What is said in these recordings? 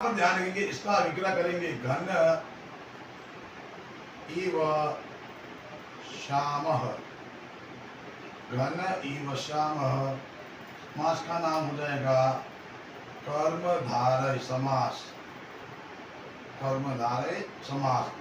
पर ध्यान रखेंगे, इसका विग्रह करेंगे घन इव श्यामः, घन इव श्यामः। समास का नाम हो जाएगा कर्मधारय समास, कर्मधारय समास।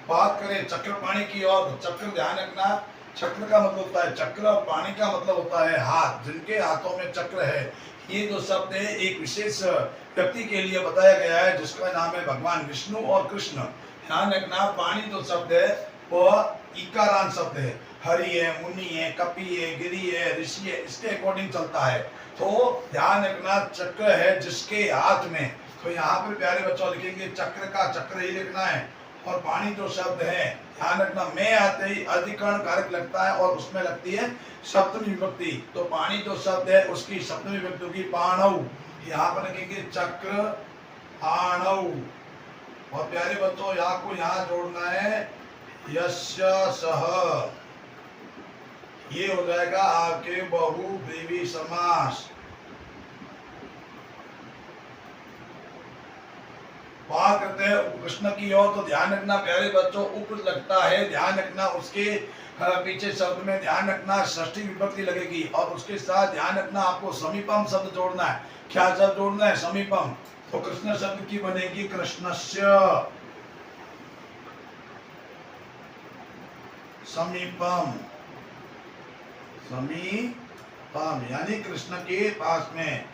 बात करें चक्रपाणी की और चक्र ध्यान रखना, चक्र का मतलब होता है चक्र और पाणी का मतलब होता है हाथ। जिनके हाथों में चक्र है, ये जो शब्द है एक विशेष व्यक्ति के लिए बताया गया है जिसका नाम है भगवान विष्णु और कृष्ण। ध्यान रखना, पाणी जो शब्द है वह इकारांत शब्द है। हरि है, मुनि है, कपि है, गिरि है, ऋषि है, इसके अकॉर्डिंग चलता है। तो ध्यान रखना, चक्र है जिसके हाथ में, तो यहाँ पर प्यारे बच्चों लिखेंगे चक्र का चक्र ही लिखना है। और पाणी जो शब्द है, ध्यान रखना, में आते ही अधिकरण कारक लगता है और उसमें लगती है सप्तमी विभक्ति। तो पाणी जो शब्द है उसकी सप्तमी विभक्ति होगी पाणौ। यहाँ पर लिखेंगे चक्र पाणौ। और प्यारे बच्चों यहाँ को यहाँ जोड़ना है यस्य सह, ये हो जाएगा आपके बहुब्रीहि समास। बात करते हैं कृष्ण की ओर, तो ध्यान रखना प्यारे बच्चों उप लगता है, ध्यान रखना उसके पीछे शब्द में ध्यान रखना षष्ठी विभक्ति लगेगी। और उसके साथ ध्यान रखना आपको समीपम शब्द जोड़ना है। क्या शब्द जोड़ना है? समीपम। तो कृष्ण शब्द की बनेगी कृष्णस्य समीपम, समीपम यानी कृष्ण के पास में।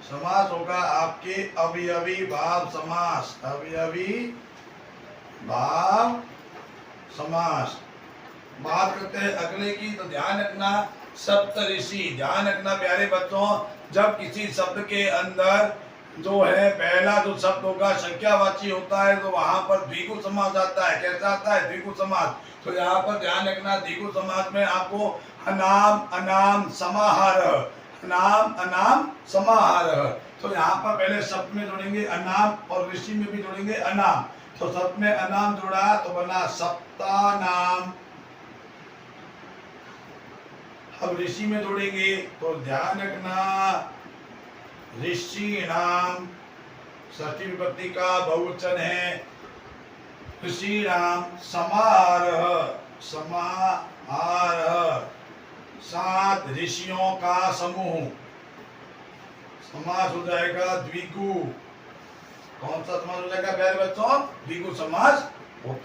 समास होगा आपके अवयवी भाव समास, अवयवी भाव समास। बात करते हैं अगले की, तो ध्यान रखना सप्तऋषि। ध्यान रखना प्यारे बच्चों, जब किसी शब्द के अंदर जो है पहला जो शब्द होगा संख्यावाची होता है तो वहां पर द्विगु समास आता है। कैसा आता है? द्विगु समास। तो यहाँ पर ध्यान रखना द्विगु समास में आपको अनाम अनाम समाहारः, अनाम अनाम समाहारः। तो यहाँ पर पहले शब्द में जोड़ेंगे अनाम और ऋषि में भी जोड़ेंगे अनाम। तो शब्द में अनाम जोड़ा तो बना सप्तानाम। अब ऋषि में जोड़ेंगे तो ध्यान रखना ऋषि नाम, षष्ठी विभक्ति का बहुवचन है ऋषि नाम। समाहारः, समाहारः 7 ऋषियों का समूह। समास हो जाएगा द्विगु। कौन सा समास हो जाएगा प्यारे बच्चों? द्विगु समास होता